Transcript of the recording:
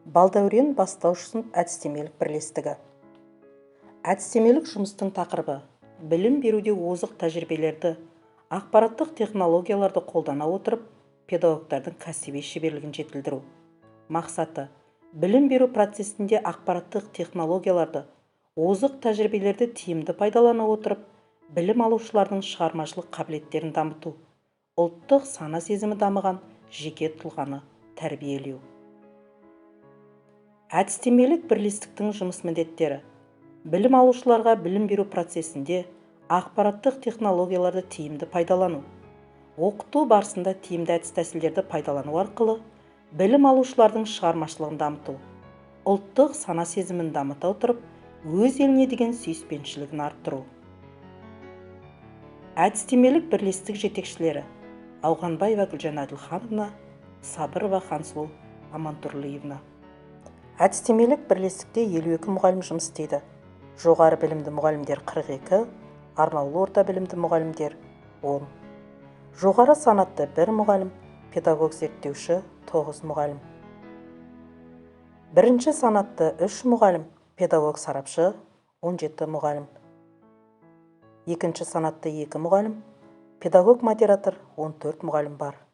Балдәурен бастауыш сынып әдістемелік бірлестігі. Әдістемелік жұмыстың тақырыбы білім беруде озық тәжірибелерді, ақпараттық технологияларды қолдана отырып, педагогтардың кәсіби шеберлігін жетілдіру. Мақсаты білім беру процесінде ақпараттық технологияларды, озық тәжірибелерді тиімді пайдалана отырып, білім алушылардың шығармашылық қабілеттерін дамыту, ұлттық сана сезімі дамыған жеке тұлғаны тәрбиелеу. Әдістемелік бірлестіктің жұмыс міндеттері: білім алушыларға білім беру процесінде ақпараттық технологияларды тиімді пайдалану, оқыту барысында тиімді әдіс-тәсілдерді пайдалану арқылы білім алушылардың шығармашылығын дамыту, ұлттық сана сезімін дамыта отырып, өз еліне деген сүйіспеншілігін арттыру. Әдістемелік бірлестік жетекшілері: Ауғанбаева Гүлжан Әділхановна, Сабырова Хансұлу Амантұрлиевна. Әдістемелік бірлестікте 52 мұғалім жұмыс істейді. Жоғары білімді мұғалімдер 42, арнаулы орта білімді мұғалімдер 10. Жоғары санатты 1 мұғалім, педагог зерттеуші 9 мұғалім. Бірінші санатты 3 мұғалім, педагог сарапшы 17 мұғалім. Екінші санатты 2 мұғалім, педагог модератор 14 мұғалім бар.